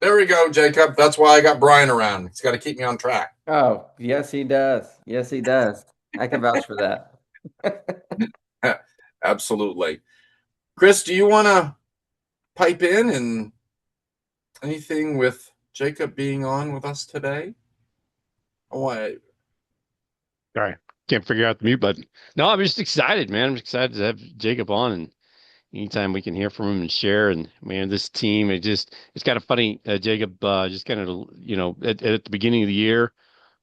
There we go, Jacob. That's why I got Brian around. He's got to keep me on track. Oh, yes, he does. Yes, he does. I can vouch for that. Absolutely. Chris, do you want to pipe in and anything with Jacob being on with us today? Oh, Sorry, can't figure out the mute button. No, I'm just excited, man. I'm excited to have Jacob on, and anytime we can hear from him and share. And man, this team, it's kind of funny. Jacob, just kind of, at the beginning of the year,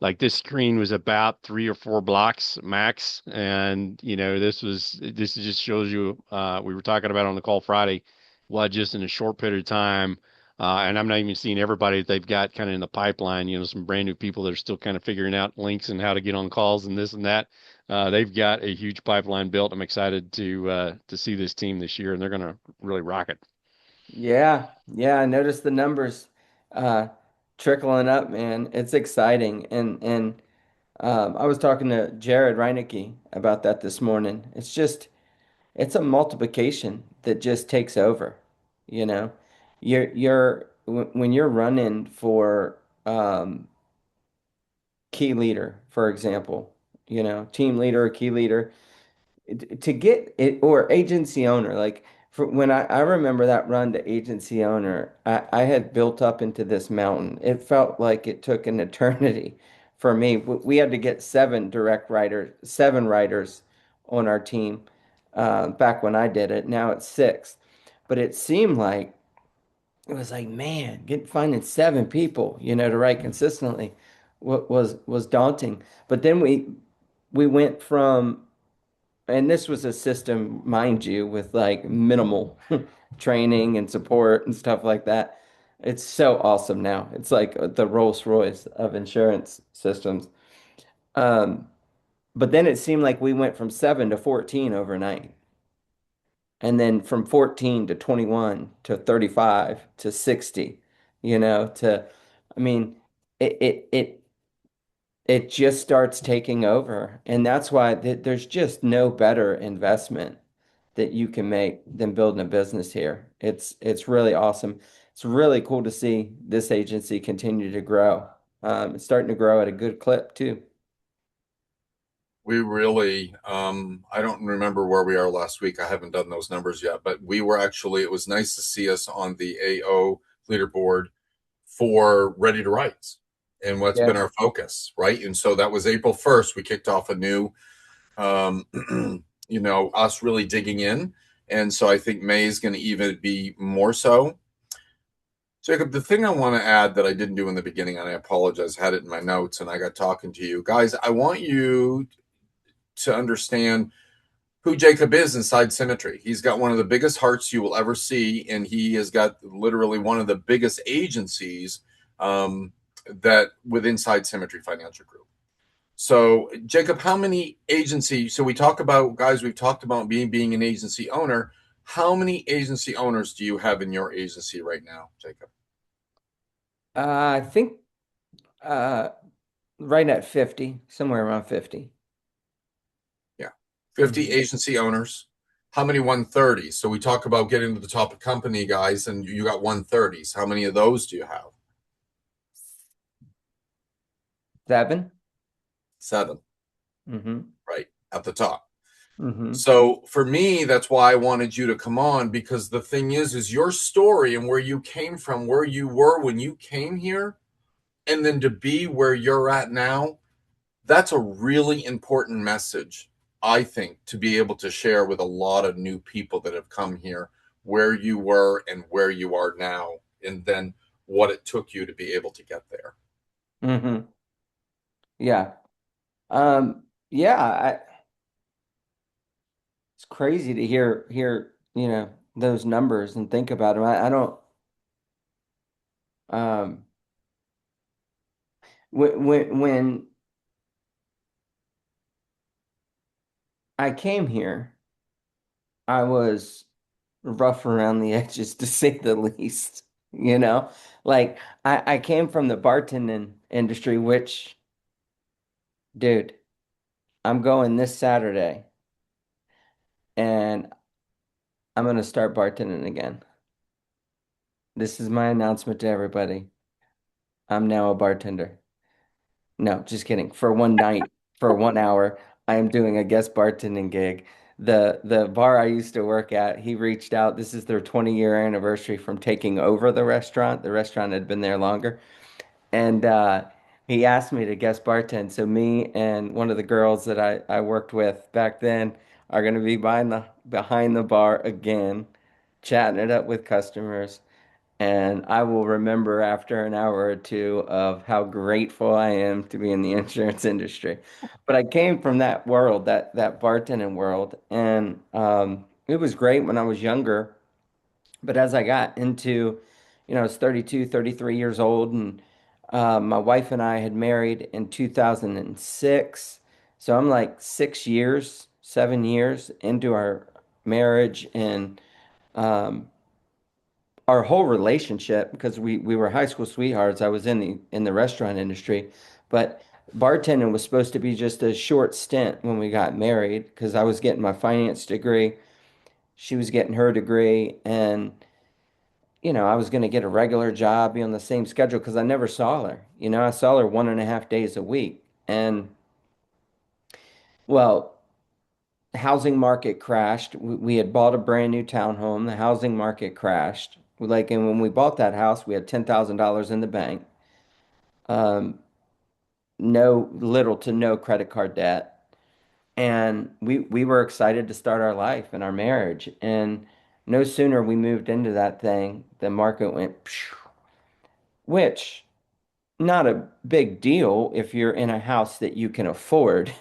like this screen was about 3 or 4 blocks max, and this just shows you. We were talking about on the call Friday, what just in a short period of time. And I'm not even seeing everybody that they've got kind of in the pipeline, some brand new people that are still kind of figuring out links and how to get on calls and this and that. They've got a huge pipeline built. I'm excited to see this team this year, and they're going to really rock it. Yeah, yeah, I noticed the numbers uh trickling up, man. It's exciting. And I was talking to Jared Reinecke about that this morning. It's a multiplication that just takes over, you know. When you're running for key leader, for example, team leader or key leader, to get it or agency owner, like when I remember that run to agency owner, I had built up into this mountain. It felt like it took an eternity for me. We had to get seven writers on our team back when I did it. Now it's six, but it seemed like it was like, man, finding seven people, to write consistently was daunting. But then we went from, and this was a system, mind you, with like minimal training and support and stuff like that. It's so awesome now. It's like the Rolls-Royce of insurance systems. Um, but then it seemed like we went from 7 to 14 overnight. And then from 14 to 21 to 35 to 60, I mean, it, it, it, it just starts taking over. And that's why there's just no better investment that you can make than building a business here. It's really awesome. It's really cool to see this agency continue to grow. It's starting to grow at a good clip too. we really, I don't remember where we are last week. I haven't done those numbers yet, but it was nice to see us on the AO leaderboard for Ready to Write and what's been Yeah. our focus, right? And so that was April 1st. We kicked off a new, um, us really digging in. And so I think May is going to even be more so. Jacob, the thing I want to add that I didn't do in the beginning, and I apologize, had it in my notes and I got talking to you guys. I want you to understand who Jacob is inside Symmetry. He's got one of the biggest hearts you will ever see, and he has got literally one of the biggest agencies that with inside Symmetry Financial Group. So, Jacob, how many agency? So we talk about guys. We've talked about being an agency owner. How many agency owners do you have in your agency right now, Jacob? I think uh, right at 50, somewhere around 50. Yeah, 50 Mhm. agency owners. How many 130s? So we talk about getting to the top of company guys, and you got 130s. How many of those do you have? 7. Seven, Mm-hmm. right at the top. Mm-hmm. So for me, that's why I wanted you to come on because the thing is your story and where you came from, where you were when you came here, and then to be where you're at now, that's a really important message, I think, to be able to share with a lot of new people that have come here, where you were and where you are now, and then what it took you to be able to get there. Mm-hmm. Yeah. Yeah, it's crazy to hear, those numbers and think about them. I don't um when I came here, I was rough around the edges to say the least, you know? Like I came from the bartending industry, which, dude, I'm going this Saturday and I'm gonna start bartending again. This is my announcement to everybody. I'm now a bartender. No, just kidding. For one night, for 1 hour, I am doing a guest bartending gig. The bar I used to work at, he reached out. This is their 20-year anniversary from taking over the restaurant. The restaurant had been there longer. And he asked me to guest bartend. So me and one of the girls that I worked with back then are going to be behind the bar again, chatting it up with customers. And I will remember after an hour or two of how grateful I am to be in the insurance industry. But I came from that world, that bartending world, and it was great when I was younger. But as I got into, I was 32, 33 years old, and my wife and I had married in 2006. So I'm like 6 years, 7 years into our marriage, and um, our whole relationship, because we were high school sweethearts. I was in the restaurant industry, but bartending was supposed to be just a short stint when we got married because I was getting my finance degree, she was getting her degree, and I was going to get a regular job, be on the same schedule because I never saw her. I saw her 1.5 days a week. And well, housing market crashed. We had bought a brand new townhome. The housing market crashed. And when we bought that house, we had $10,000 in the bank. Um, no, little to no credit card debt. And we were excited to start our life and our marriage. And no sooner we moved into that thing, the market went, phew, which not a big deal if you're in a house that you can afford.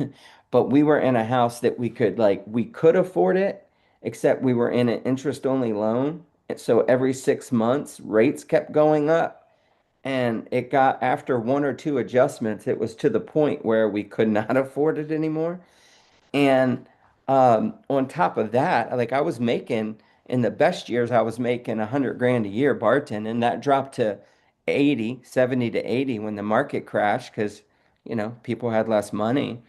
But we were in a house that we could afford it, except we were in an interest only loan. And so every 6 months, rates kept going up. And it got after one or two adjustments, it was to the point where we could not afford it anymore. And on top of that, like I was making in the best years, I was making 100 grand a year bartending, and that dropped to 80, 70 to 80 when the market crashed because, people had less money.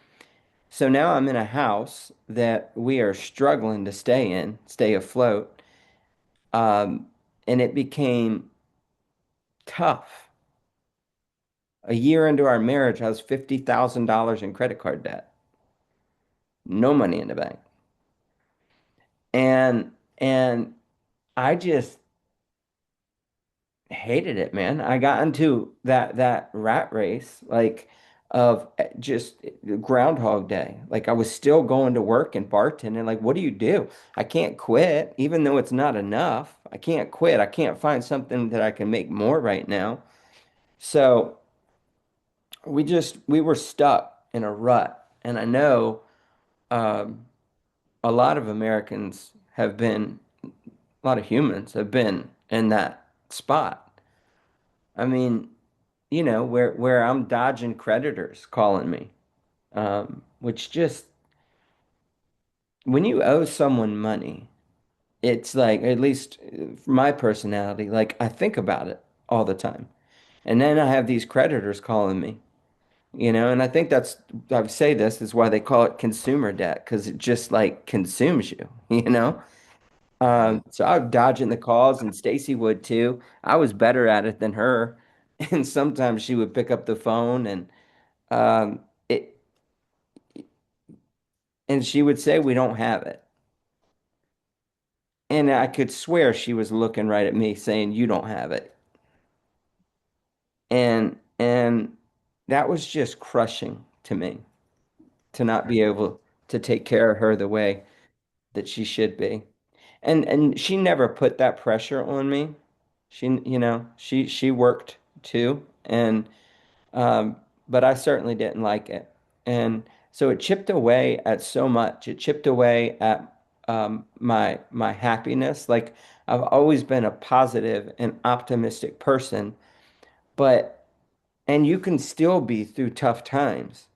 So now I'm in a house that we are struggling to stay in, stay afloat. Um, and it became tough. A year into our marriage, I was $50,000 in credit card debt, no money in the bank. And I just hated it, man. I got into that rat race of just Groundhog Day. Like I was still going to work and bartending. Like, what do you do? I can't quit, even though it's not enough. I can't quit. I can't find something that I can make more right now. So we were stuck in a rut. And I know um, a lot of Americans have been, a lot of humans have been in that spot. I mean, where I'm dodging creditors calling me, which just when you owe someone money, it's like, at least for my personality, like I think about it all the time. And then I have these creditors calling me, and I think I say this is why they call it consumer debt, because it just like consumes you, you know? Mhm. So I was dodging the calls, and Stacy would too. I was better at it than her. And sometimes she would pick up the phone um, it, and she would say, "We don't have it." And I could swear she was looking right at me saying, "You don't have it." And that was just crushing to me to not Right. be able to take care of her the way that she should be. And she never put that pressure on me. She worked too, and but I certainly didn't like it. And so it chipped away at so much. It chipped away at my happiness. Like I've always been a positive and optimistic person, but and you can still be through tough times.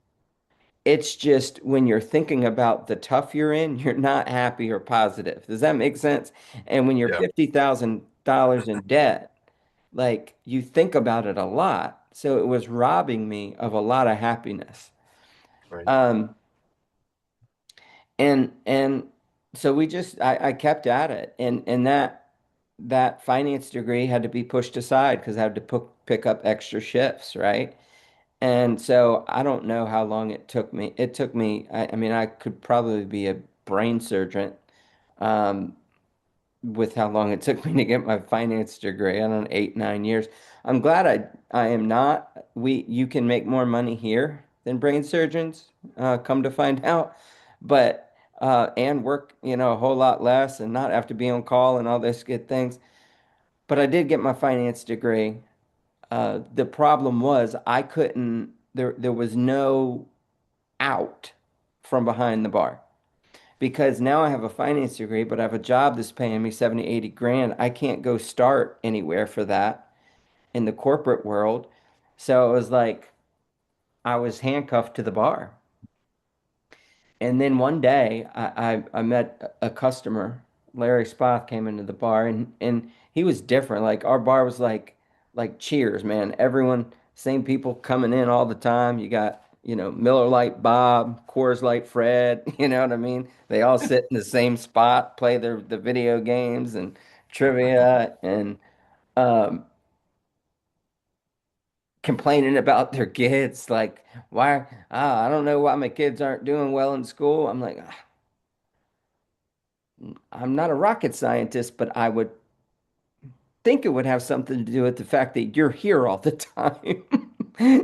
It's just when you're thinking about the tough you're in, you're not happy or positive. Does that make sense? And when you're Yeah. $50,000 in debt, like you think about it a lot. So it was robbing me of a lot of happiness. Right. Um, and so I kept at it, and that that finance degree had to be pushed aside because I had to pick up extra shifts, right? And so I don't know how long it took me. It took me, I mean, I could probably be a brain surgeon um, with how long it took me to get my finance degree. I don't know, 8, 9 years. I'm glad I am not. You can make more money here than brain surgeons, come to find out, but and work, a whole lot less and not have to be on call and all this good things. But I did get my finance degree. The problem was I couldn't. There was no out from behind the bar because now I have a finance degree, but I have a job that's paying me 70, 80 grand. I can't go start anywhere for that in the corporate world. So it was like I was handcuffed to the bar. And then one day I met a customer. Larry Spoth came into the bar and he was different. Like our bar was like Cheers, man. Everyone, same people coming in all the time. You got, Miller Lite Bob, Coors Light Fred, you know what I mean? They all sit in the same spot, play the video games and trivia and um complaining about their kids, like why I don't know why my kids aren't doing well in school. I'm like, I'm not a rocket scientist, but I would think it would have something to do with the fact that you're here all the time.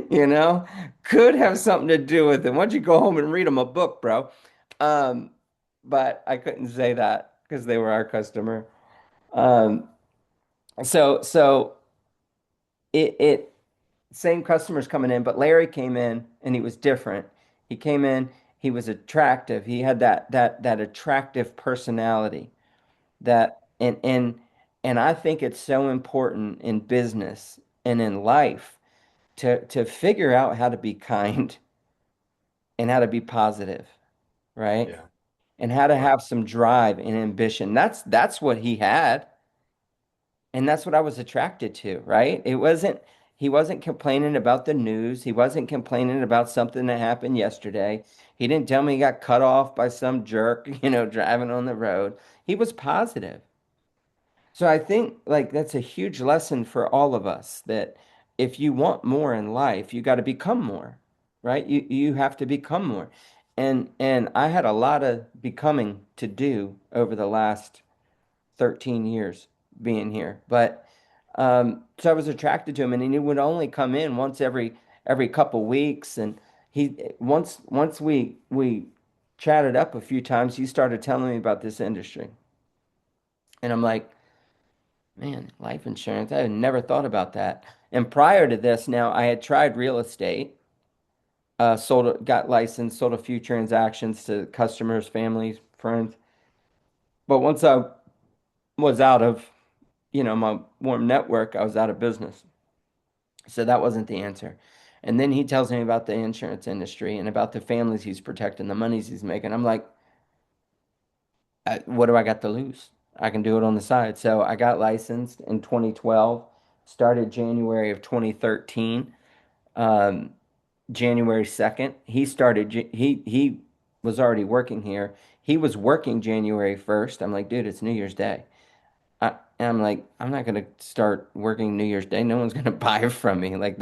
You know, could have something to do with it. Why don't you go home and read them a book, bro? Um, but I couldn't say that because they were our customer. Um, so it same customers coming in, but Larry came in and he was different. He came in, he was attractive. He had that attractive personality. That and I think it's so important in business and in life to figure out how to be kind and how to be positive, right? Yeah. And how to Right. have some drive and ambition. That's what he had, and that's what I was attracted to, right? He wasn't complaining about the news. He wasn't complaining about something that happened yesterday. He didn't tell me he got cut off by some jerk, driving on the road. He was positive. So I think like that's a huge lesson for all of us that if you want more in life, you got to become more, right? You have to become more. And I had a lot of becoming to do over the last 13 years being here. But so I was attracted to him and he would only come in once every couple weeks and once we chatted up a few times, he started telling me about this industry. And I'm like, man, life insurance. I had never thought about that. And prior to this, now I had tried real estate, got licensed, sold a few transactions to customers, families, friends. But once I was out of, my warm network, I was out of business. So that wasn't the answer. And then he tells me about the insurance industry and about the families he's protecting, the monies he's making. I'm like, what do I got to lose? I can do it on the side. So I got licensed in 2012, started January of 2013. Um, January 2nd, he was already working here. He was working January 1st. I'm like, dude, it's New Year's Day. And I'm like, I'm not gonna start working New Year's Day. No one's gonna buy from me. Like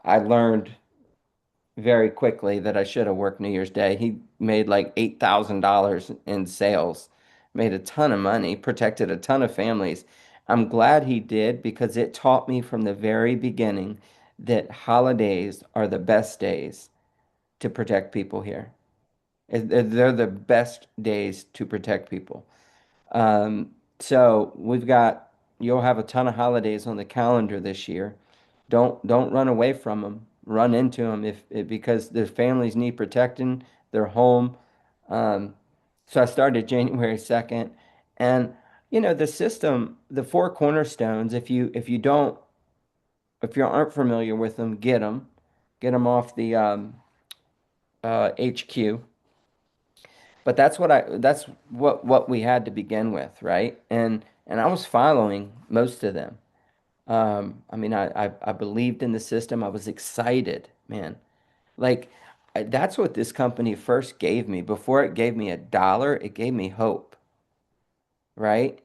I learned very quickly that I should have worked New Year's Day. He made like $8,000 in sales, made a ton of money, protected a ton of families. I'm glad he did because it taught me from the very beginning that holidays are the best days to protect people here. They're the best days to protect people. Um, so you'll have a ton of holidays on the calendar this year. Don't run away from them. Run into them because their families need protecting, their home. Um, so I started January 2nd, and the system, the four cornerstones. If you aren't familiar with them, get them off the HQ. But that's what we had to begin with, right? And I was following most of them. I mean, I believed in the system. I was excited, man. Like that's what this company first gave me. Before it gave me a dollar, it gave me hope, right?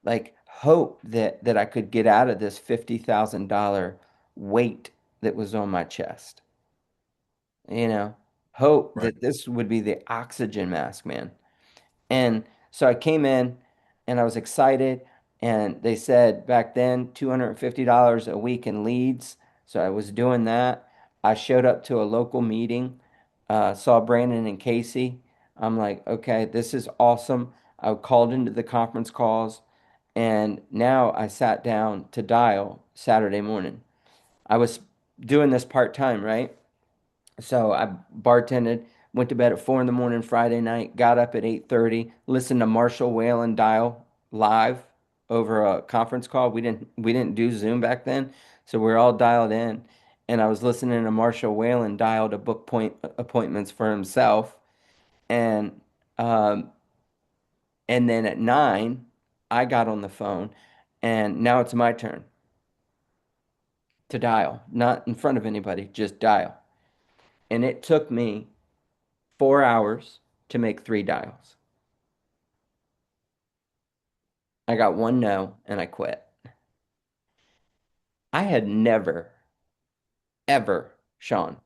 Like hope that I could get out of this $50,000 weight that was on my chest. You know, hope Right. that this would be the oxygen mask, man. And so I came in and I was excited. And they said back then $250 a week in leads. So I was doing that. I showed up to a local meeting, saw Brandon and Casey. I'm like, okay, this is awesome. I called into the conference calls and now I sat down to dial Saturday morning. I was doing this part time, right? So I bartended, went to bed at 4 in the morning Friday night, got up at 8:30, listened to Marshall Whalen dial live over a conference call. We didn't do Zoom back then, so we are all dialed in. And I was listening to Marshall Whalen dial to book point appointments for himself. And um, and then at 9, I got on the phone, and now it's my turn to dial, not in front of anybody, just dial. And it took me 4 hours to make 3 dials. I got one no and I quit. I had never, ever, Sean,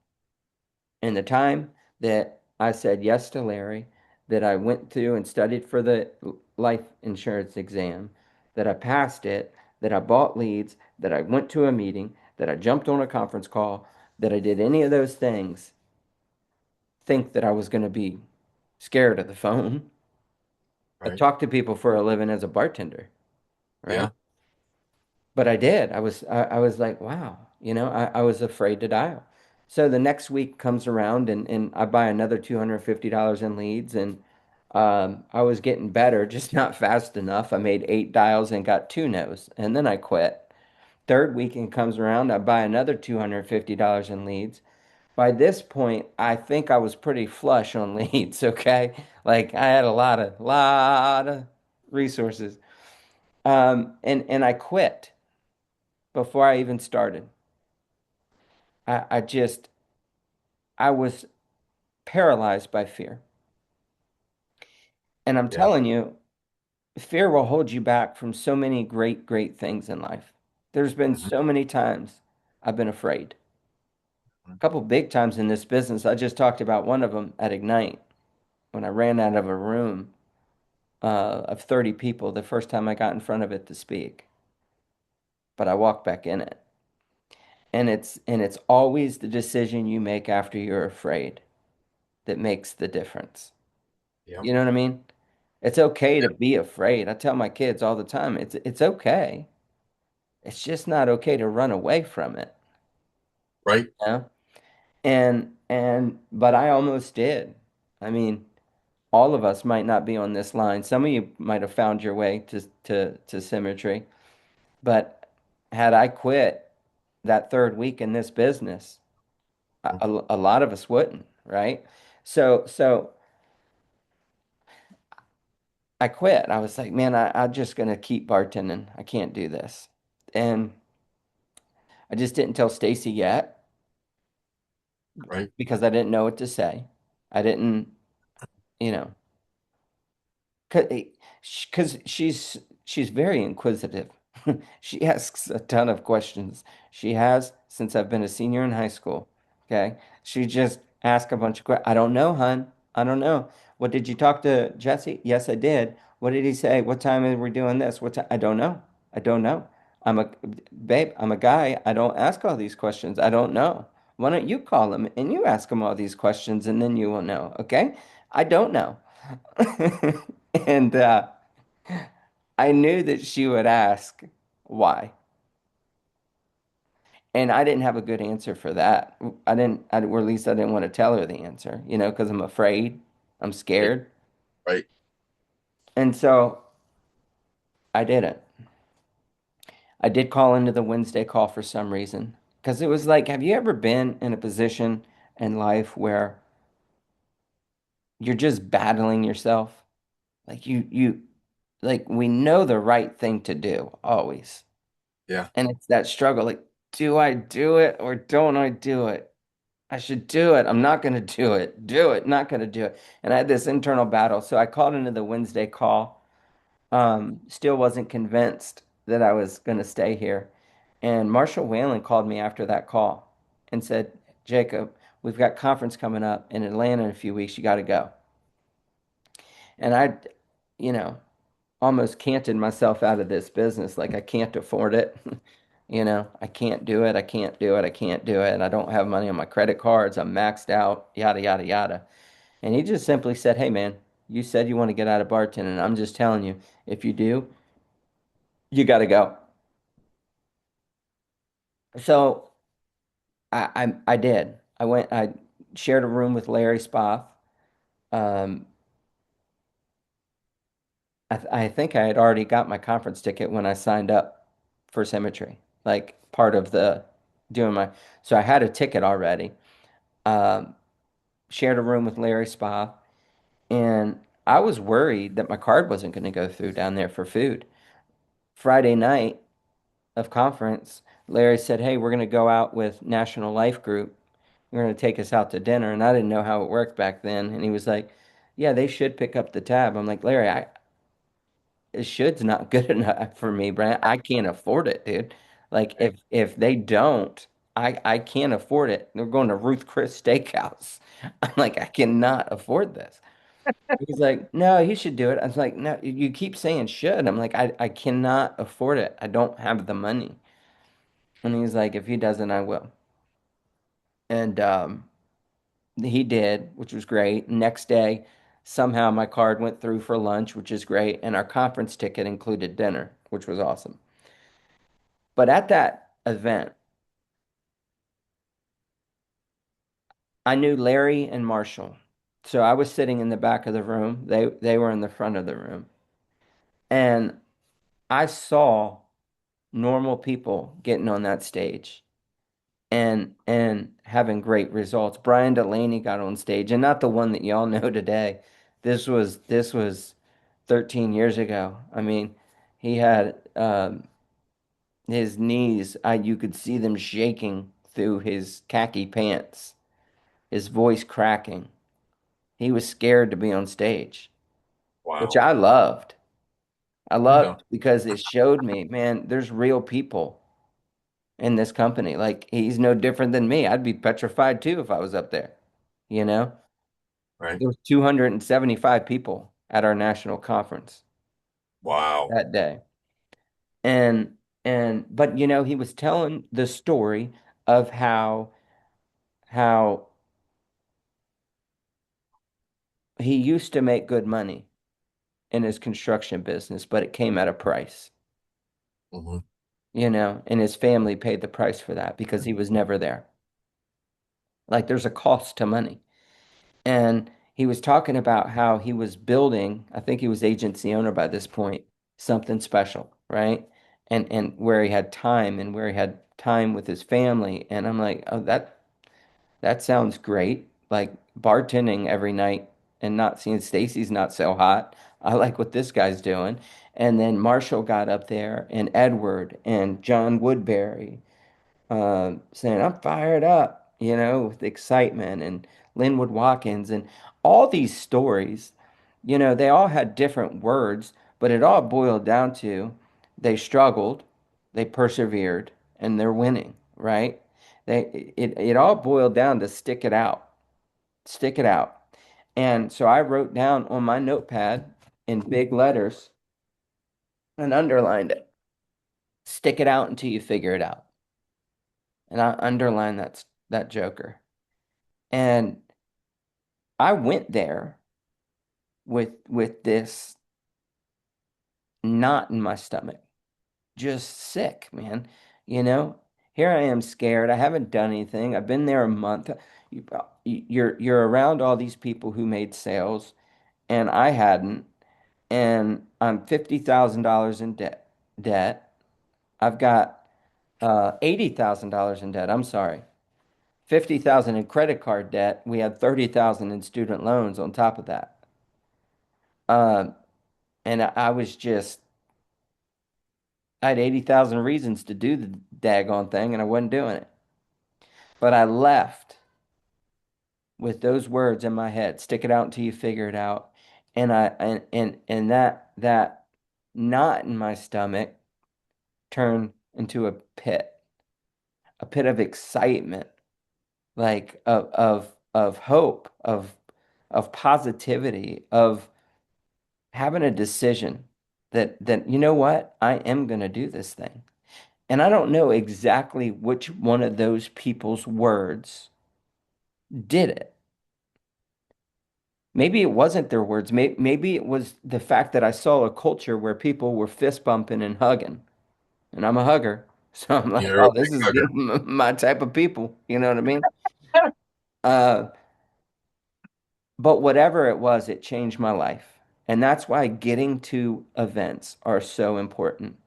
in the time that I said yes to Larry, that I went through and studied for the life insurance exam, that I passed it, that I bought leads, that I went to a meeting, that I jumped on a conference call, that I did any of those things, think that I was going to be scared of the phone. I Right. talk to people for a living as a bartender, Yeah. right? But I did. I was like, wow, I was afraid to dial. So the next week comes around and I buy another $250 in leads and I was getting better, just not fast enough. I made 8 dials and got 2 no's and then I quit. Third weekend comes around, I buy another $250 in leads. By this point, I think I was pretty flush on leads, okay? Like I had a lot of resources. And I quit before I even started. I just, I was paralyzed by fear. And I'm Yeah. telling you, fear will hold you back from so many great, great things in life. There's been Hmm. so many times I've been afraid. A couple big times in this business. I just talked about one of them at Ignite when I ran out of a room of 30 people the first time I got in front of it to speak. But I walked back in it. And it's always the decision you make after you're afraid that makes the difference. Yeah. You know what I mean? It's okay to be afraid. I tell my kids all the time, it's okay. It's just not okay to run away from it, Right. you know? And but I almost did. I mean, all of us might not be on this line. Some of you might have found your way to symmetry, but had I quit that third week in this business, a lot of us wouldn't, right? So I quit. I was like, man, I'm just gonna keep bartending. I can't do this. And I just didn't tell Stacy yet Right. because I didn't know what to say. I didn't, you know, because she's very inquisitive. She asks a ton of questions. She has since I've been a senior in high school. Okay. She just asks a bunch of questions. I don't know, hun. I don't know. What did you talk to Jesse? Yes, I did. What did he say? What time are we doing this? What time? I don't know. I don't know. I'm a babe, I'm a guy. I don't ask all these questions. I don't know. Why don't you call him and you ask him all these questions and then you will know. Okay. I don't know. And I knew that she would ask why. And I didn't have a good answer for that. Or at least I didn't want to tell her the answer, because I'm afraid, I'm Right. scared. Right. And so I didn't. I did call into the Wednesday call for some reason because it was like, have you ever been in a position in life where you're just battling yourself? Like like we know the right thing to do always. Yeah. And it's that struggle, like, do I do it or don't I do it? I should do it. I'm not going to do it. Do it. Not going to do it. And I had this internal battle. So I called into the Wednesday call. Still wasn't convinced. that I was going to stay here. And Marshall Whalen called me after that call and said, Jacob, we've got conference coming up in Atlanta in a few weeks. You got to go. And I, you know, almost canted myself out of this business. Like I can't afford it. I can't do it. I can't do it. I can't do it. And I don't have money on my credit cards. I'm maxed out, yada, yada, yada. And he just simply said, hey, man, you said you want to get out of bartending. I'm just telling you, if you do, you got to go. So I did. I shared a room with Larry Spoff. Um, I think I had already got my conference ticket when I signed up for Symmetry, like part of the doing my, so I had a ticket already. Um, Shared a room with Larry Spoff, and I was worried that my card wasn't going to go through down there for food. Friday night of conference, Larry said, hey, we're going to go out with National Life Group. We're going to take us out to dinner. And I didn't know how it worked back then. And he was like, yeah, they should pick up the tab. I'm like, Larry, it should's not good enough for me, Brent. I can't afford it, dude. Like if they don't, I can't afford it. They're going to Ruth Chris Steakhouse. I'm like, I cannot afford this. He's like, no, you should do it. I was like, no, you keep saying should. I'm like, I cannot afford it. I don't have the money. And he's like, if he doesn't, I will. And he did, which was great. Next day, somehow my card went through for lunch, which is great. And our conference ticket included dinner, which was awesome. But at that event, I knew Larry and Marshall. So I was sitting in the back of the room. They were in the front of the room. And I saw normal people getting on that stage and having great results. Brian Delaney got on stage, and not the one that y'all know today. This was 13 years ago. I mean, he had his knees. You could see them shaking through his khaki pants. His voice cracking. He was scared to be on stage, which Wow. I loved. I Yeah. loved because it showed me, man, there's real people in this company. Like he's no different than me. I'd be petrified too if I was up there. You know, Right. there was 275 people at our national conference Wow. that day. And but he was telling the story of how he used to make good money in his construction business, but it came at a price. Hmm. And his family paid the price for that because he was never there. Like there's a cost to money. And he was talking about how he was building, I think he was agency owner by this point, something special, right? And where he had time and where he had time with his family. And I'm like, oh, that sounds great. Like bartending every night and not seeing Stacy's not so hot. I like what this guy's doing. And then Marshall got up there and Edward and John Woodbury saying, I'm fired up, with excitement, and Linwood Watkins, and all these stories, they all had different words, but it all boiled down to they struggled, they persevered, and they're winning, right? It all boiled down to stick it out, stick it out. And so I wrote down on my notepad in big letters and underlined it. Stick it out until you figure it out. And I underlined that joker. And I went there with this knot in my stomach, just sick, man. You know, Here I am scared. I haven't done anything. I've been there a month. You're around all these people who made sales, and I hadn't, and I'm $50,000 in debt. I've got $80,000 in debt. I'm sorry. 50,000 in credit card debt. We had 30,000 in student loans on top of that. Uh, and I was just, I had 80,000 reasons to do the daggone thing and I wasn't doing it. But I left with those words in my head, stick it out until you figure it out. And that knot in my stomach turn into a pit of excitement, like of hope, of positivity, of having a decision that you know what, I am going to do this thing. And I don't know exactly which one of those people's words did it. Maybe it wasn't their words. Maybe it was the fact that I saw a culture where people were fist bumping and hugging. And I'm a hugger. So I'm like, You're a oh, big this is hugger. my type of people. You know what I mean? Uh, but whatever it was, it changed my life. And that's why getting to events are so important.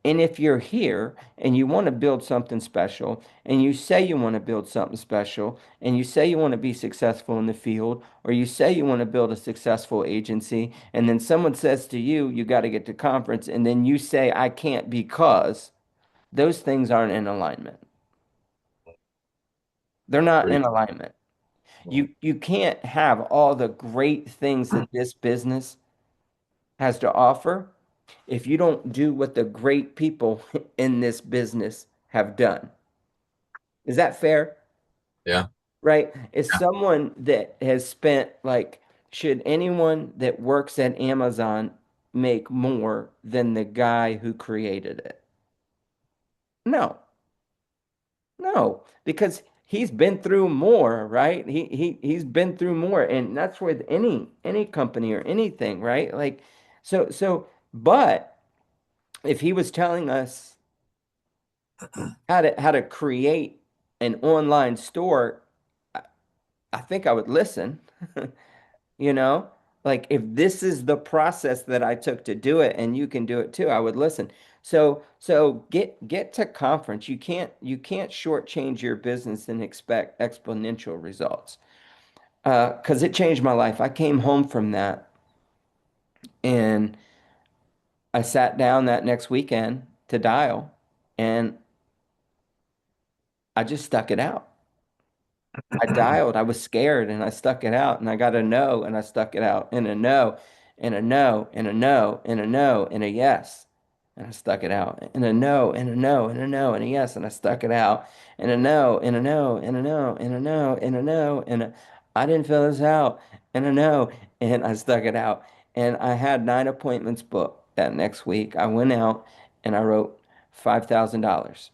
And if you're here and you want to build something special, and you say you want to build something special, and you say you want to be successful in the field, or you say you want to build a successful agency, and then someone says to you, you got to get to conference, and then you say, I can't because those things aren't in alignment. They're not in Great. alignment. You can't have all the great things that this business has to offer if you don't do what the great people in this business have done. Is that fair? Yeah. Right? Is someone that has spent like, should anyone that works at Amazon make more than the guy who created it? No, no, because he's been through more, right? He's been through more, and that's with any company or anything, right? Like, but if he was telling us how to create an online store, I, I think I would listen. You know, like if this is the process that I took to do it and you can do it too, I would listen. So get to conference. You can't shortchange your business and expect exponential results. Because it changed my life. I came home from that and I sat down that next weekend to dial and I just stuck it out. I dialed. I was scared and I stuck it out and I got a no and I stuck it out and a no and a no and a no and a no and a yes. And I stuck it out and a no and a no and a no and a yes and I stuck it out and a no and a no and a no and a no and a no and a, I didn't fill this out and a no and I stuck it out. And I had 9 appointments booked that next week. I went out and I wrote $5,000.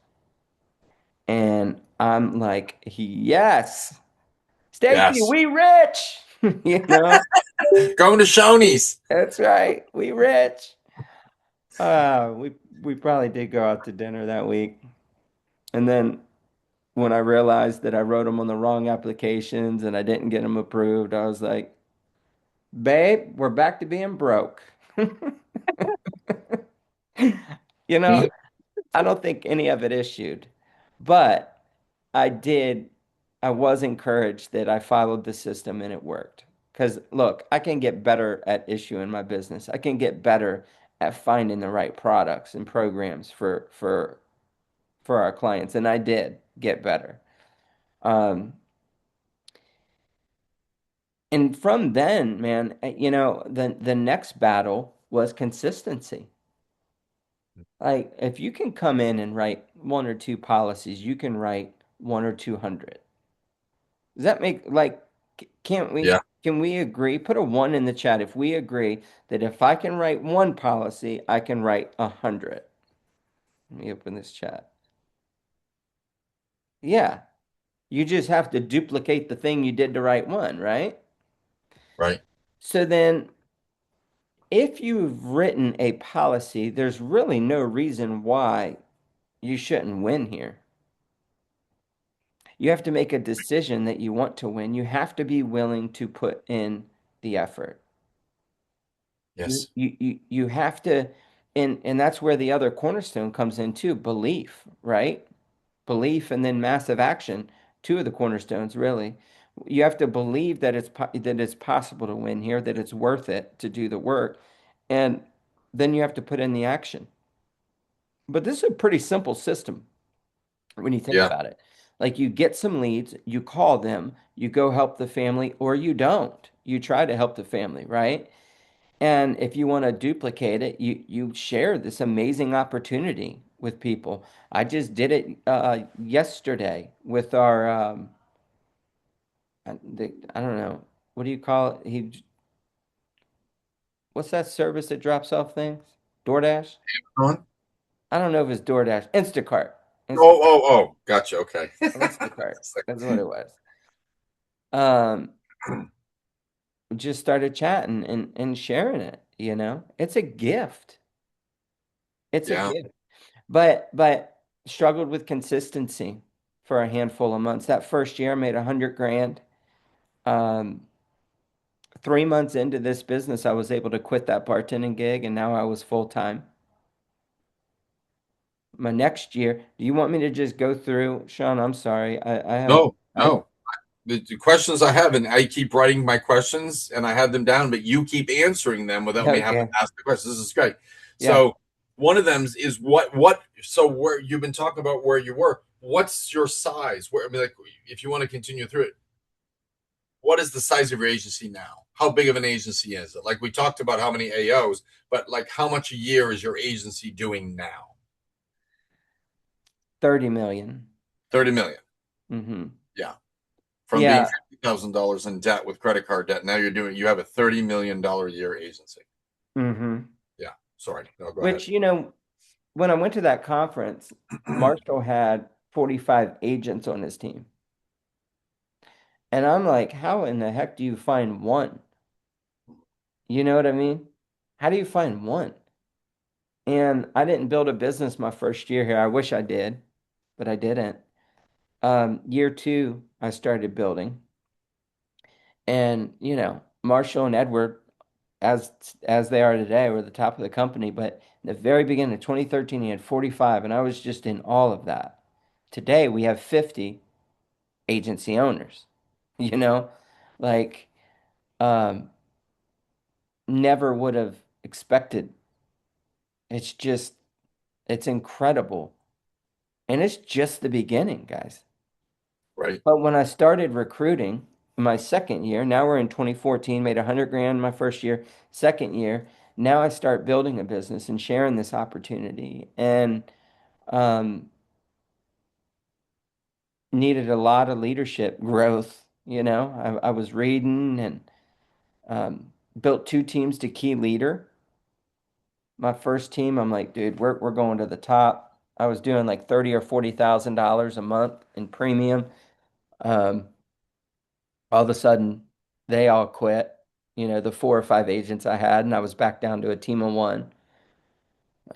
And I'm like, yes. Stacy, Yes. we rich. You know, Going to Shoney's. that's right. We rich. We probably did go out to dinner that week. And then when I realized that I wrote them on the wrong applications and I didn't get them approved, I was like, babe, we're back to being broke. You know, I don't think any of it issued, but I did, I was encouraged that I followed the system and it worked. Because look, I can get better at issuing my business. I can get better at finding the right products and programs for our clients, and I did get better. Um, and from then, man, the next battle was consistency. Like if you can come in and write one or two policies, you can write one or 200. Does that make like can't we Yeah. can we agree? Put a one in the chat if we agree that if I can write one policy, I can write 100. Let me open this chat. Yeah, you just have to duplicate the thing you did to write one, right? Right. So then if you've written a policy, there's really no reason why you shouldn't win here. You have to make a decision that you want to win. You have to be willing to put in the effort. You Yes. you you you have to, and that's where the other cornerstone comes in too, belief, right? Belief and then massive action, two of the cornerstones really. You have to believe that it's possible to win here, that it's worth it to do the work, and then you have to put in the action. But this is a pretty simple system when you think Yeah. about it. Like you get some leads, you call them, you go help the family, or you don't. You try to help the family, right? And if you want to duplicate it, you share this amazing opportunity with people. I just did it yesterday with our I don't know, what do you call it? What's that service that drops off things? DoorDash? Huh? I don't know if it's DoorDash. Instacart. Oh, Instacart. oh, oh, gotcha. Okay. Instacart. It's like, That's what it was. Um, just started chatting and sharing it, you know? It's a gift. It's a yeah. gift. But struggled with consistency for a handful of months. That first year I made 100 grand. Um, 3 months into this business, I was able to quit that bartending gig and now I was full time. My next year, do you want me to just go through, Sean? I'm sorry. No, I no. The questions I have, and I keep writing my questions and I have them down, but you keep answering them without me having okay. to ask the questions. This is great. Yeah. So one of them is so where you've been talking about where you were, what's your size? Where, I mean, like, if you want to continue through it, what is the size of your agency now? How big of an agency is it? Like we talked about how many AOs, but like how much a year is your agency doing now? 30 million. 30 million. Mm-hmm. Yeah. From being Yeah. $50,000 in debt with credit card debt, now you have a $30 million a year agency. Mm-hmm. Yeah. Sorry. No, go ahead. Which, when I went to that conference, Marshall had 45 agents on his team. And I'm like, how in the heck do you find one? You know what I mean? How do you find one? And I didn't build a business my first year here. I wish I did, but I didn't. Year two, I started building. And, Marshall and Edward, as as they are today, were the top of the company. But in the very beginning of 2013, he had 45, and I was just in all of that. Today, we have 50 agency owners, you know, like um, never would have expected. It's just, it's incredible. And it's just the beginning, guys. Right. But when I started recruiting my second year, now we're in 2014, made 100 grand my first year, second year. Now I start building a business and sharing this opportunity and um, needed a lot of leadership growth. I was reading and built two teams to key leader. My first team, I'm like, dude, we're going to the top. I was doing like 30 or $40,000 a month in premium. Um, all of a sudden they all quit, the four or five agents I had, and I was back down to a team of one.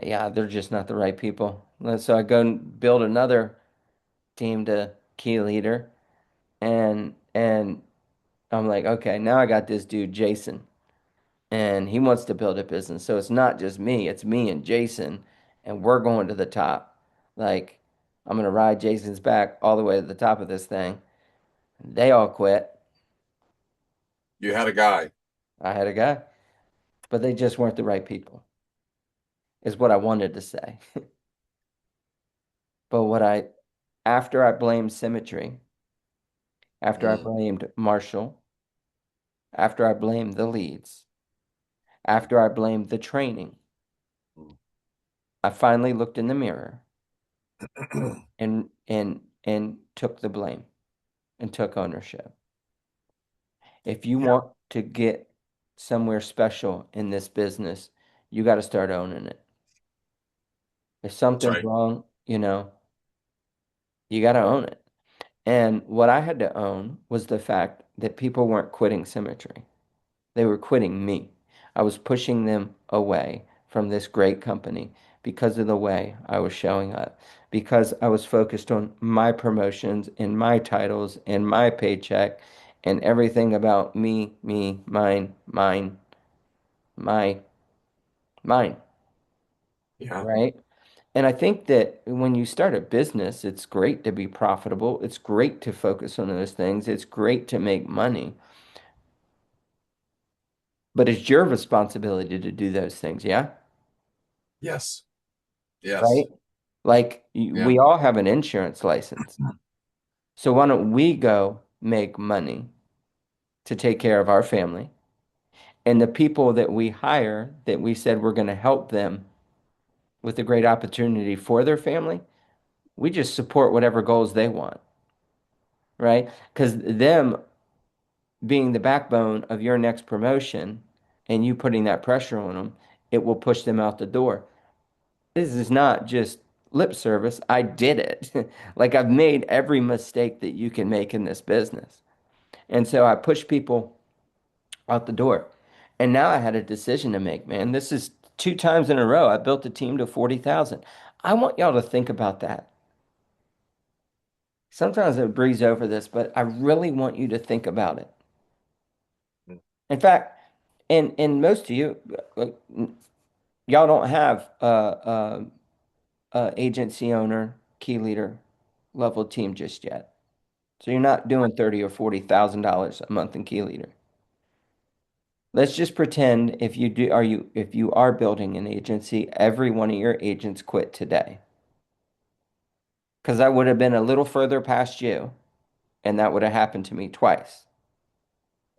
Yeah, they're just not the right people. So I go and build another team to key leader, and I'm like, okay, now I got this dude, Jason, and he wants to build a business. So it's not just me, it's me and Jason, and we're going to the top. Like, I'm gonna ride Jason's back all the way to the top of this thing. They all quit. You had a guy. I had a guy, but they just weren't the right people, is what I wanted to say. But after I blamed symmetry, after I Mm, blamed Marshall, after I blamed the leads, after I blamed the training, I finally looked in the mirror mm. and took the blame and took ownership. If you Yeah, want to get somewhere special in this business, you got to start owning it. If that's something's right. wrong, you got to own it. And what I had to own was the fact that people weren't quitting symmetry. They were quitting me. I was pushing them away from this great company because of the way I was showing up, because I was focused on my promotions and my titles and my paycheck and everything about me, mine, mine, my, mine, Yeah, right? And I think that when you start a business, it's great to be profitable. It's great to focus on those things. It's great to make money, but it's your responsibility to do those things. Yeah. yes, yes, Right? Like yeah, we all have an insurance license. So why don't we go make money to take care of our family and the people that we hire that we said we're going to help them? with a great opportunity for their family, we just support whatever goals they want, right? Because them being the backbone of your next promotion and you putting that pressure on them, it will push them out the door. This is not just lip service. I did it. Like I've made every mistake that you can make in this business. And so I push people out the door. And now I had a decision to make, man. This is two times in a row I built a team to 40,000. I want y'all to think about that. Sometimes I breeze over this, but I really want you to think about it. Mm. In fact, and most of you, y'all don't have a agency owner, key leader level team just yet. So you're not doing 30 or $40,000 a month in key leader. Let's just pretend if you are building an agency, every one of your agents quit today. Because I would have been a little further past you, and that would have happened to me twice.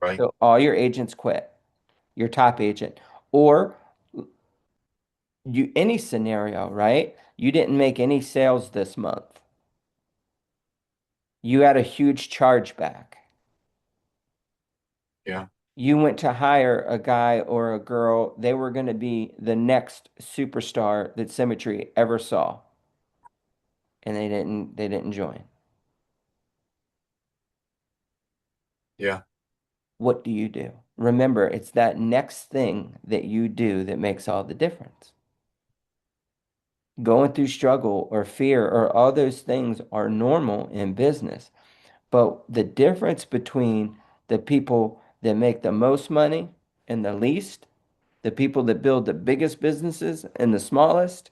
Right. So all your agents quit, your top agent, or you any scenario, right? You didn't make any sales this month. You had a huge chargeback. Yeah. You went to hire a guy or a girl, they were going to be the next superstar that Symmetry ever saw, and they didn't join. Yeah. What do you do? Remember, it's that next thing that you do that makes all the difference. Going through struggle or fear or all those things are normal in business. But the difference between the people that make the most money and the least, the people that build the biggest businesses and the smallest,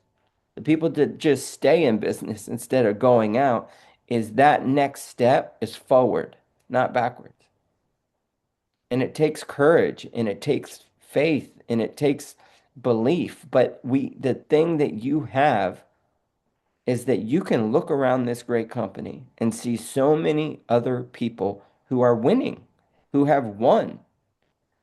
the people that just stay in business instead of going out, is that next step is forward, not backwards. And it takes courage and it takes faith and it takes belief. But the thing that you have is that you can look around this great company and see so many other people who are winning, who have won,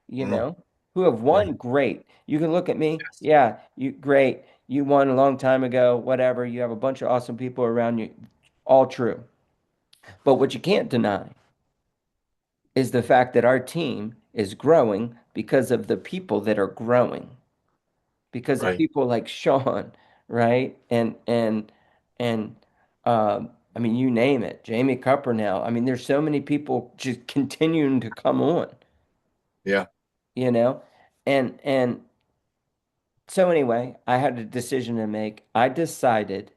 you Mm. know, who have Right. won great. You can look at me, yeah, you great. You won a long time ago, whatever. You have a bunch of awesome people around you. All true. But what you can't deny is the fact that our team is growing because of the people that are growing, because of Right. people like Sean, right? And I mean, you name it, Jamie Cuppernell. I mean, there's so many people just continuing to come on, Yeah. you know? And so anyway, I had a decision to make. I decided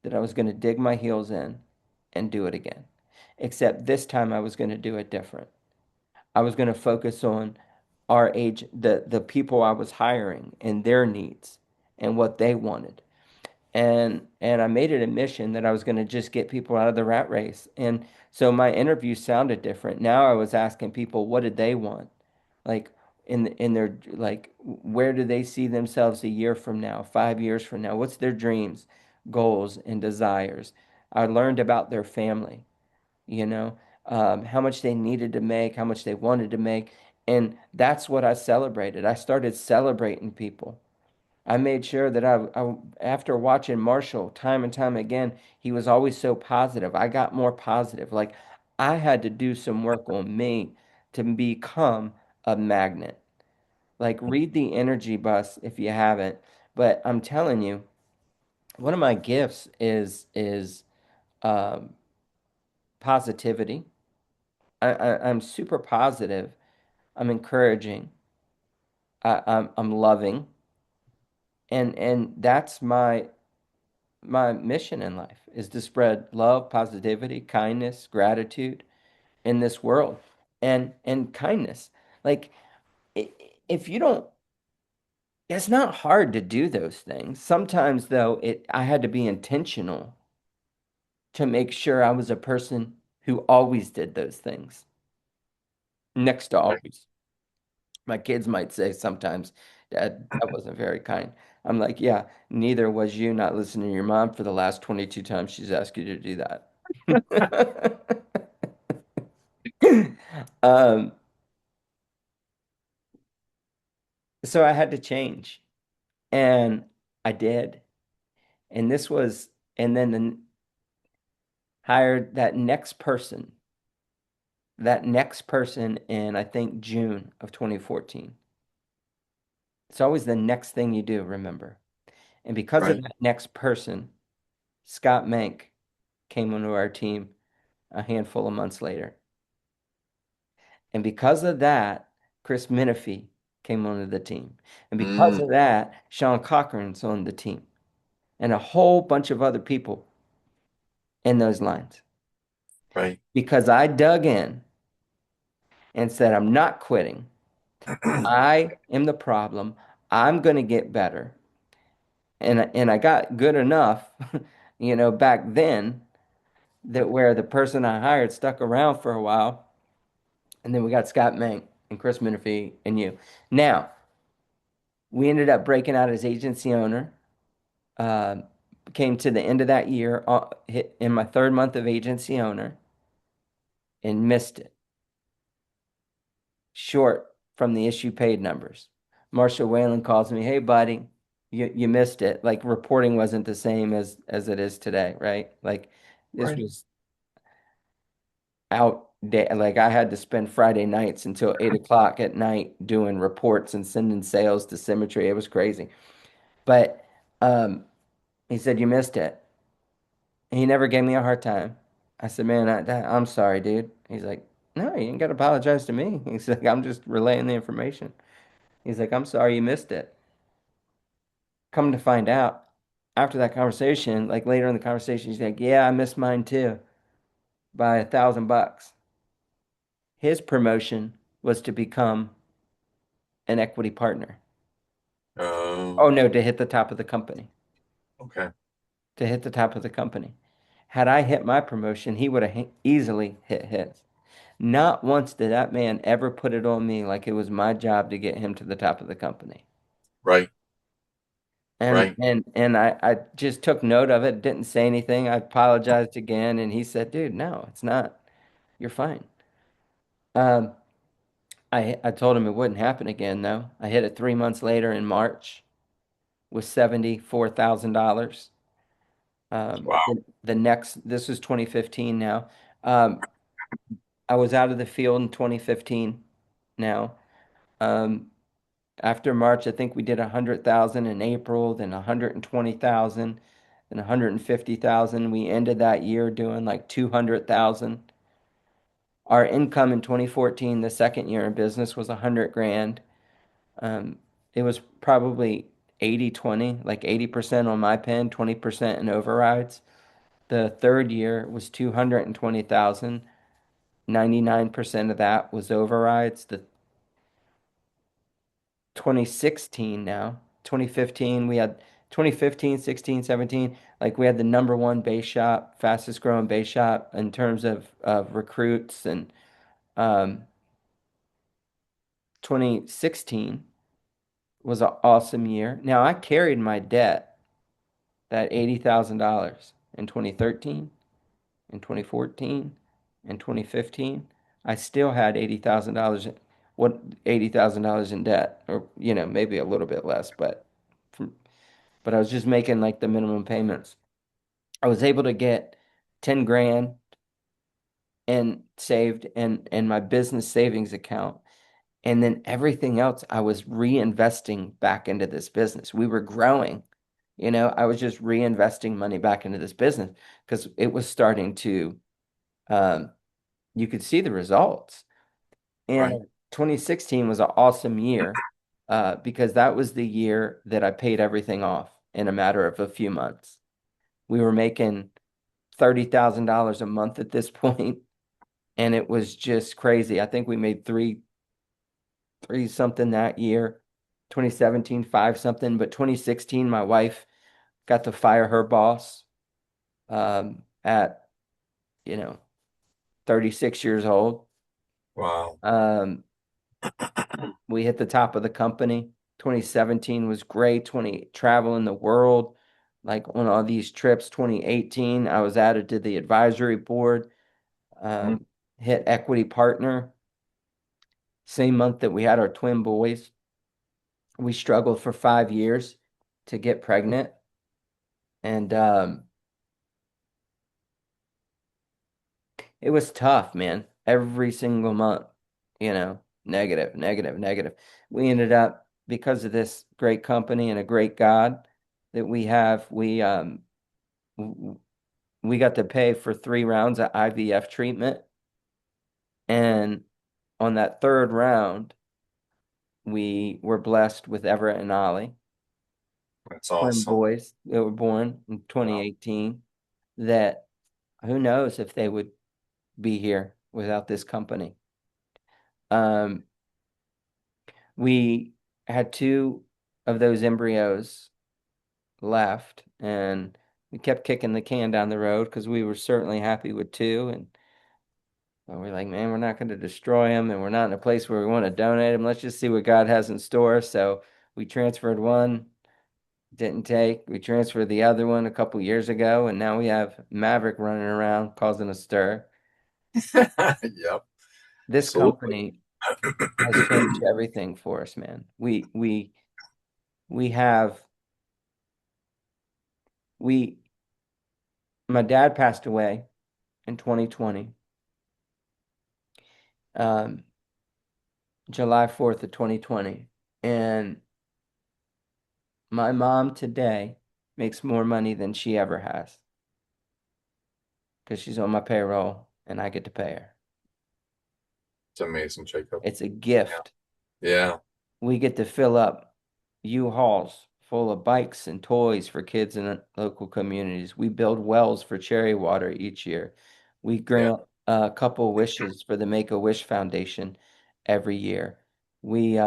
that I was going to dig my heels in and do it again. Except this time I was going to do it different. I was going to focus on our age, the people I was hiring and their needs and what they wanted. And I made it a mission that I was going to just get people out of the rat race. And so my interview sounded different. Now I was asking people what did they want? Like in their like where do they see themselves a year from now, 5 years from now? What's their dreams, goals, and desires? I learned about their family, you know, how much they needed to make, how much they wanted to make. And that's what I celebrated. I started celebrating people. I made sure that after watching Marshall time and time again, he was always so positive. I got more positive. Like I had to do some work on me to become a magnet. Like read the energy bus if you haven't. But I'm telling you, one of my gifts is um, positivity. I'm super positive. I'm encouraging. I'm loving, and that's my mission in life is to spread love, positivity, kindness, gratitude in this world, and kindness. Like i- if you don't, it's not hard to do those things. Sometimes though, it I had to be intentional to make sure I was a person who always did those things. Next to Right. always. My kids might say sometimes, Dad, that wasn't very kind. I'm like, yeah, neither was you not listening to your mom for the last 22 times she's asked you to do that. Um, so I had to change. And I did. And this was, and then hired that next person in, I think, June of 2014. It's always the next thing you do, remember. And because of Right. that next person, Scott Mank came onto our team a handful of months later. And because of that, Chris Menifee came onto the team. And because Mm, of that, Sean Cochran's on the team and a whole bunch of other people in those lines. right. Because I dug in and said, I'm not quitting. I am the problem. I'm going to get better. And I got good enough, back then that where the person I hired stuck around for a while. And then we got Scott Mank and Chris Menifee and you. Now, we ended up breaking out as agency owner. Uh, Came to the end of that year, hit in my third month of agency owner, and missed it, short from the issue paid numbers. Marshall Whalen calls me, "Hey, buddy, you missed it." Like reporting wasn't the same as it is today, right? Like this Right. was out day. Like I had to spend Friday nights until 8 o'clock at night doing reports and sending sales to Symmetry. It was crazy. But um, he said, "You missed it." He never gave me a hard time. I said, "Man, I'm sorry, dude." He's like, "No, you ain't got to apologize to me." He's like, "I'm just relaying the information." He's like, "I'm sorry you missed it." Come to find out, after that conversation, like later in the conversation, he's like, "Yeah, I missed mine too by $1,000." His promotion was to become an equity partner. Oh, Oh no, to hit the top of the company. okay. To hit the top of the company. Had I hit my promotion, he would have easily hit his. Not once did that man ever put it on me like it was my job to get him to the top of the company. Right. And Right. and and I just took note of it, didn't say anything. I apologized again, and he said, "Dude, no, it's not. You're fine." Um, I told him it wouldn't happen again, though. I hit it 3 months later in March with $74,000. Wow. This was 2015 now. Um, I was out of the field in 2015 now. Um, After March, I think we did 100,000 in April, then 120,000, then 150,000. We ended that year doing like 200,000. Our income in 2014, the second year in business, was 100 grand. Um, it was probably 80/20, like 80% on my pen, 20% in overrides. The third year was 220,000. 99% of that was overrides. The 2016 now. 2015, we had 2015, 16, 17. Like we had the number one base shop, fastest growing base shop in terms of recruits. And um, 2016 was an awesome year. Now I carried my debt, that $80,000 in 2013, in 2014, in 2015. I still had $80,000, what $80,000 in debt, or maybe a little bit less, but I was just making like the minimum payments. I was able to get 10 grand and saved in my business savings account. And then everything else I was reinvesting back into this business. We were growing, I was just reinvesting money back into this business because it was starting to, um, you could see the results. Right. And 2016 was an awesome year because that was the year that I paid everything off in a matter of a few months. We were making $30,000 a month at this point, and it was just crazy. I think we made three something that year. 2017, five something, but 2016, my wife got to fire her boss at, you know, 36 years old. Wow. Um, we hit the top of the company. 2017 was great. 20 traveling the world, like on all these trips. 2018, I was added to the advisory board. Mhm. Um, Hit equity partner. Same month that we had our twin boys. We struggled for 5 years. to get pregnant. And it was tough, man. Every single month, negative, negative, negative. We ended up, because of this great company and a great God that we have, w- we got to pay for 3 rounds of IVF treatment. And on that third round, we were blessed with Everett and Ollie, That's twin awesome. boys that were born in Yeah. 2018, that who knows if they would be here without this company. Um, we had 2 of those embryos left, and we kept kicking the can down the road because we were certainly happy with 2. And we're like, man, we're not going to destroy them, and we're not in a place where we want to donate them. Let's just see what God has in store. So we transferred one, didn't take. We transferred the other one a couple years ago, and now we have Maverick running around causing a stir. Yep. This Absolutely. company has changed everything for us, man. We have we my dad passed away in 2020, um, July 4th of 2020, and my mom today makes more money than she ever has because she's on my payroll and I get to pay her. It's amazing, Jacob. It's a gift. Yeah. We get to fill up U-Hauls full of bikes and toys for kids in local communities. We build wells for cherry water each year. We Yeah. grant a couple wishes for the Make-A-Wish Foundation every year. We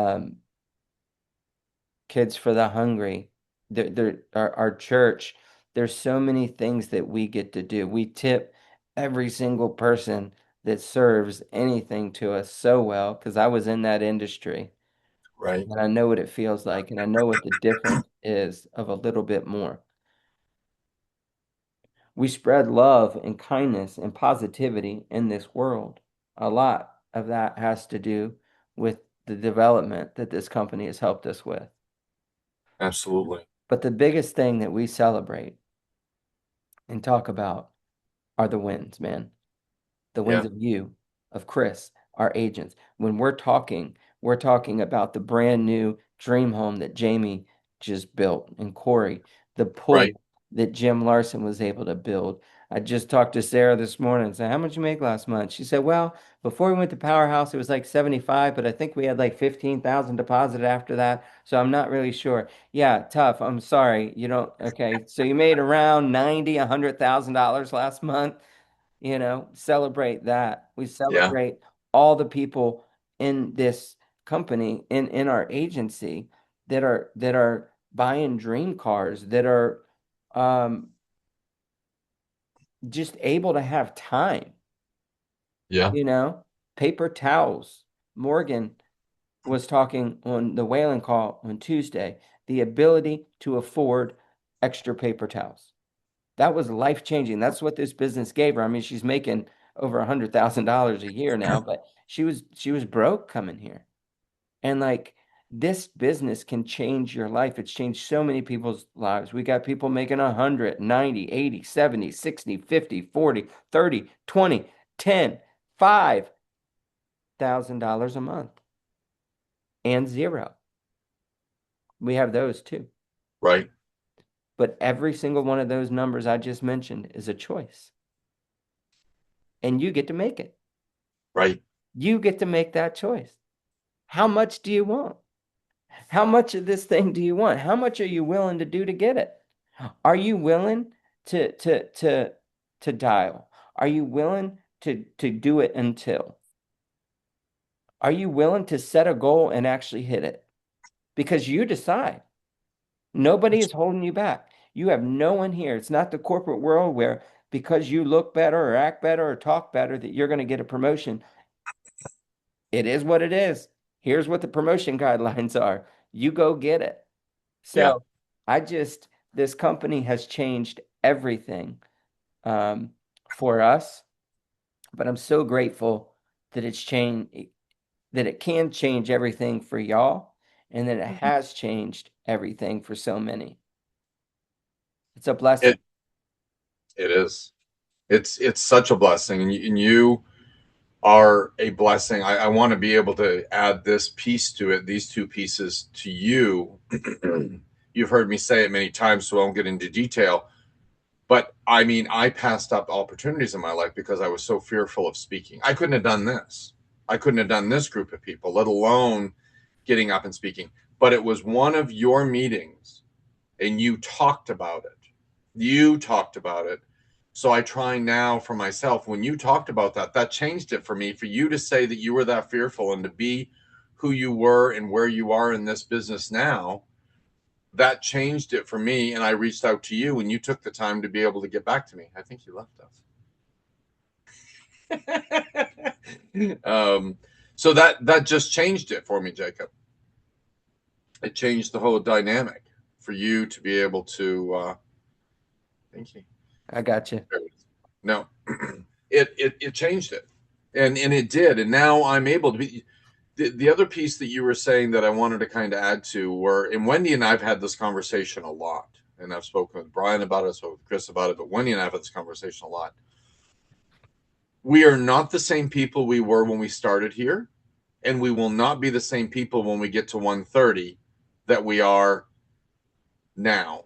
Kids for the Hungry. Our church. There's so many things that we get to do. We tip every single person that serves anything to us so well because I was in that industry. Right. And I know what it feels like, and I know what the difference is of a little bit more. We spread love and kindness and positivity in this world. A lot of that has to do with the development that this company has helped us with. Absolutely. But the biggest thing that we celebrate and talk about are the wins, man. The wins Yeah. of you, of Chris, our agents. When we're talking about the brand new dream home that Jamie just built and Corey, the pool Right. that Jim Larson was able to build. I just talked to Sarah this morning and said, how much you make last month? She said, well, before we went to Powerhouse, it was like 75, but I think we had like 15,000 deposited after that. So I'm not really sure. Yeah, tough. I'm sorry. You don't, okay. So you made around 90, $100,000 last month. Celebrate that. We Yeah. celebrate all the people in this company, in our agency, that are buying dream cars, that are um just able to have time, Yeah. you know, paper towels. Morgan was talking on the Whalen call on Tuesday, the ability to afford extra paper towels. That was life changing. That's what this business gave her. I mean, she's making over $100,000 a year now, but she was broke coming here. And like this business can change your life. It's changed so many people's lives. We got people making 100, 90, 80, 70, 60, 50, 40, 30, 20, 10, $5,000 a month and zero. We have those too. Right. But every single one of those numbers I just mentioned is a choice. And you get to make it. Right. You get to make that choice. How much do you want? How much of this thing do you want? How much are you willing to do to get it? Are you willing to dial? Are you willing to do it until? Are you willing to set a goal and actually hit it? Because you decide. Nobody is holding you back. You have no one here. It's not the corporate world where because you look better or act better or talk better that you're going to get a promotion. It is what it is. Here's what the promotion guidelines are. You go get it. Yeah. So this company has changed everything for us, but I'm so grateful that that it can change everything for y'all and that it has changed everything for so many. It's a blessing. It it is. It's such a blessing, and you are a blessing. I want to be able to add this piece to it, these two pieces to you. You've heard me say it many times, so I won't get into detail. But I mean, I passed up opportunities in my life because I was so fearful of speaking. I couldn't have done this. I couldn't have done this group of people, let alone getting up and speaking. But it was one of your meetings, and you talked about it. You talked about it. So I try now for myself, when you talked about that, that changed it for me. For you to say that you were that fearful and to be who you were and where you are in this business now, that changed it for me. And I reached out to you and you took the time to be able to get back to me. I think you left us. So that just changed it for me, Jacob. It changed the whole dynamic for you to be able to thank you. I got you. No, it changed it, and it did, and now I'm able to be. The other piece that you were saying that I wanted to kind of add to were, and Wendy and I've had this conversation a lot, and I've spoken with Brian about it, spoken with Chris about it, but Wendy and I have had this conversation a lot. We are not the same people we were when we started here, and we will not be the same people when we get to 130 that we are now.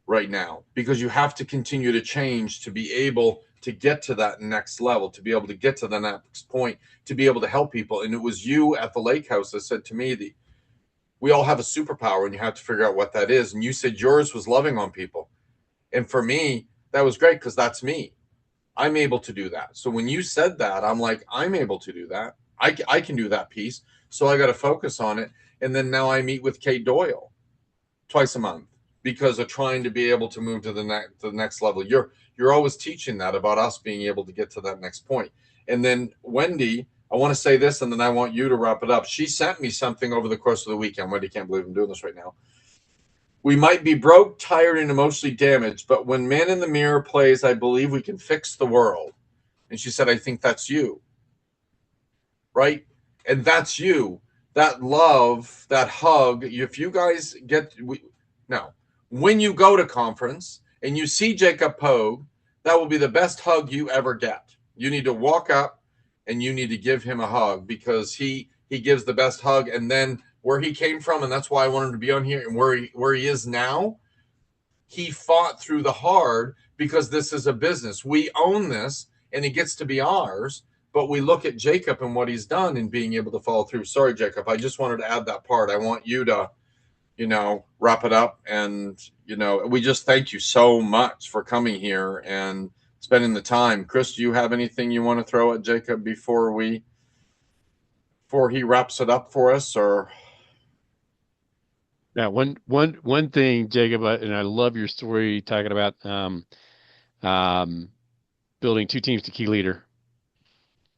Right now, because you have to continue to change to be able to get to that next level, to be able to get to the next point, to be able to help people. And it was you at the lake house that said to me, we all have a superpower and you have to figure out what that is. And you said yours was loving on people. And for me, that was great because that's me. I'm able to do that. So when you said that, I'm like, I'm able to do that. I can do that piece. So I got to focus on it. And then now I meet with Kate Doyle twice a month because of trying to be able to move to the next level. You're always teaching that about us being able to get to that next point. And then Wendy, I want to say this, and then I want you to wrap it up. She sent me something over the course of the weekend. Wendy, can't believe I'm doing this right now. We might be broke, tired, and emotionally damaged, but when Man in the Mirror plays, I believe we can fix the world. And she said, I think that's you. Right? And that's you. That love, that hug. If you guys no, when you go to conference and you see Jacob Pogue, that will be the best hug you ever get. You need to walk up and you need to give him a hug because he gives the best hug. And then where he came from, and that's why I wanted to be on here, and where he is now, he fought through the hard because this is a business. We own this and it gets to be ours. But we look at Jacob and what he's done and being able to follow through. Sorry, Jacob. I just wanted to add that part. I want you to wrap it up. And, we just thank you so much for coming here and spending the time. Chris, do you have anything you want to throw at Jacob before he wraps it up for us? Or Yeah, one thing, Jacob, and I love your story talking about um, building two teams to key leader,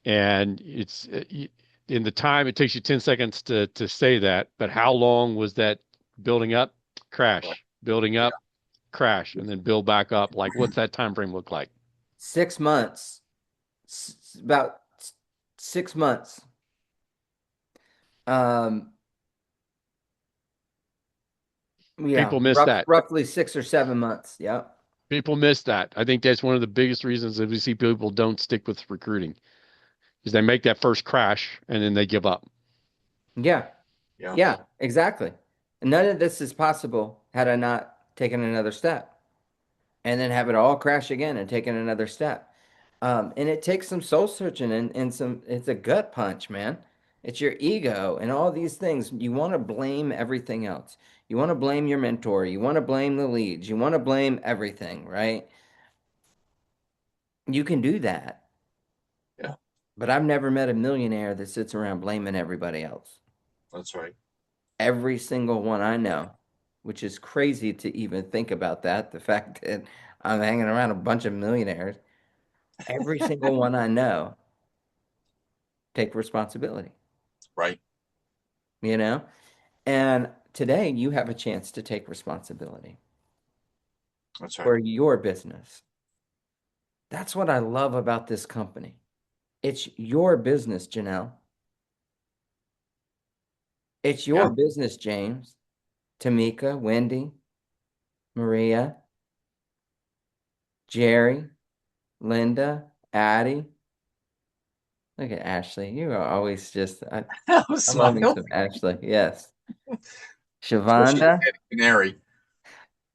and it's in the time it takes you 10 seconds to say that, but how long was that building up, crash, building yeah, up, crash, and then build back up? Like, what's that time frame look like? 6 months. About 6 months. Um, yeah, People miss that. roughly 6 or 7 months. Yeah. People miss that. I think that's one of the biggest reasons that we see people don't stick with recruiting is they make that first crash and then they give up. Yeah. yeah, Yeah, exactly. And none of this is possible had I not taken another step and then have it all crash again and taken another step. And it takes some soul searching and it's a gut punch, man. It's your ego and all these things. You want to blame everything else. You want to blame your mentor. You want to blame the leads. You want to blame everything, right? You can do that. yeah. But I've never met a millionaire that sits around blaming everybody else. That's right. Every single one I know, which is crazy to even think about that. The fact that I'm hanging around a bunch of millionaires, every single one I know take responsibility, Right. you know? And today you have a chance to take responsibility That's right. for your business. That's what I love about this company. It's your business, Janelle. It's your Yeah. business, James, Tamika, Wendy, Maria. Jerry, Linda, Addie. Look at Ashley. You are always just, I'm I'm loving smiling. some Ashley. Yes. Well, she's Shavonda, a canary.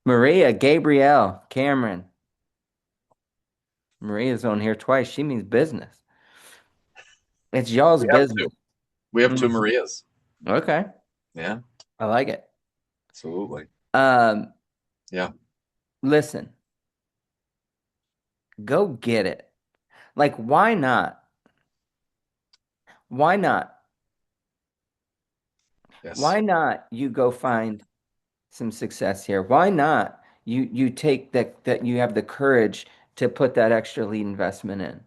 Maria, Gabrielle, Cameron. Maria's on here twice. She means business. It's y'all's We have two. business. We have two Mm, Marias. okay. Yeah, I like it. absolutely. Um, Yeah. listen, go get it. Like, why not? Why not? Yes. Why not you go find some success here? Why not you take that you have the courage to put that extra lead investment in?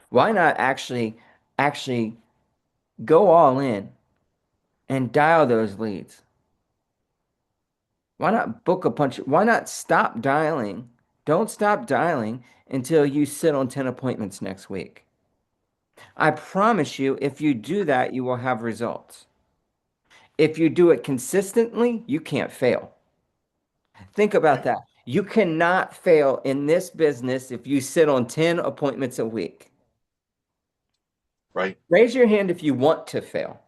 Why not actually go all in and dial those leads? Why not book a bunch? Why not stop dialing? Don't stop dialing until you sit on 10 appointments next week. I promise you, if you do that, you will have results. If you do it consistently, you can't fail. Think about Right. that. You cannot fail in this business if you sit on 10 appointments a week. Right. Raise your hand if you want to fail.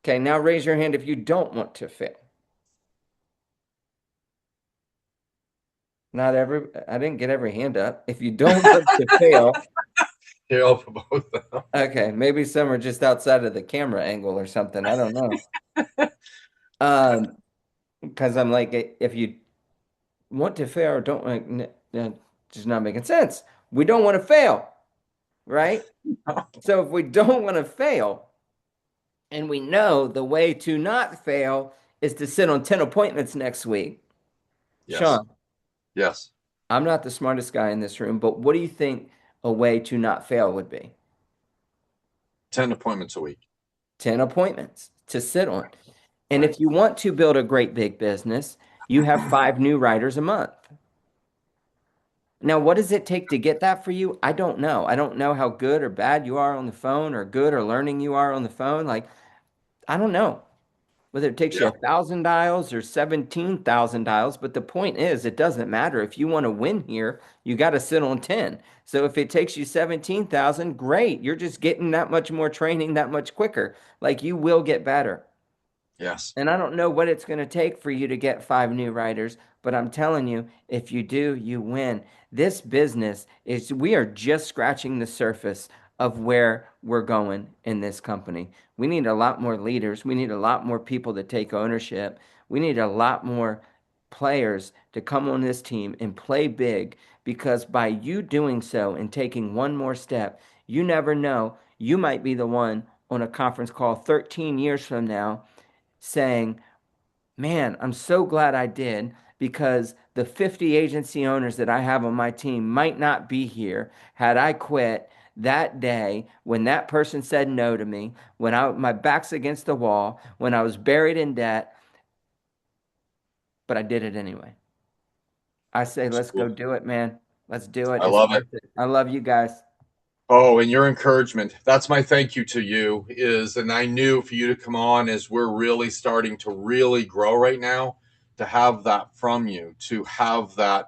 Okay, now raise your hand if you don't want to fail. Not every, I didn't get every hand up. If you don't want to fail, Yeah, for both of them. okay, maybe some are just outside of the camera angle or something. I don't know. Um, because I'm like, if you want to fail or don't, just not making sense. We don't want to fail, right? So if we don't want to fail, and we know the way to not fail is to sit on 10 appointments next week. Yes. Sean, Yes. I'm not the smartest guy in this room, but what do you think a way to not fail would be? 10 appointments a week. 10 appointments to sit on. And Right. if you want to build a great big business, you have five new writers a month. Now, what does it take to get that for you? I don't know. I don't know how good or bad you are on the phone or good or learning you are on the phone. Like, I don't know whether it takes you Yeah. 1,000 dials or 17,000 dials. But the point is, it doesn't matter. If you want to win here, you got to sit on 10. So if it takes you 17,000, great. You're just getting that much more training that much quicker. Like you will get better. Yes. And I don't know what it's going to take for you to get five new writers, but I'm telling you, if you do, you win. This business is, we are just scratching the surface of where we're going in this company. We need a lot more leaders. We need a lot more people to take ownership. We need a lot more players to come on this team and play big because by you doing so and taking one more step, you never know. You might be the one on a conference call 13 years from now saying, man, I'm so glad I did because the 50 agency owners that I have on my team might not be here had I quit that day when that person said no to me, when my back's against the wall, when I was buried in debt, but I did it anyway. I say, let's go Absolutely. do it, man. Let's do it. I It's love it. worth it. I love you guys. Oh, and your encouragement. That's my thank you to you is, and I knew for you to come on as we're really starting to really grow right now, to have that from you, to have that.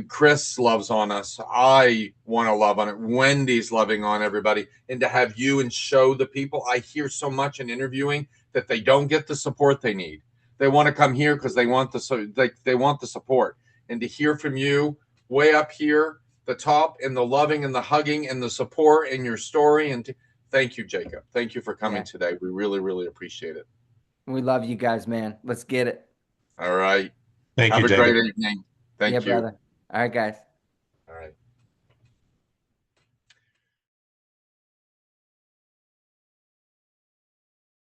Chris loves on us. I want to love on it. Wendy's loving on everybody. And to have you and show the people, I hear so much in interviewing that they don't get the support they need. They want to come here because they want they want the support. And to hear from you way up here the top and the loving and the hugging and the support and your story. And thank you, Jacob. Thank you for coming Yeah. today. We really, really appreciate it. We love you guys, man. Let's get it. All right. Thank you, Have a great Jacob. evening. Yeah, Thank you. brother. All right, guys.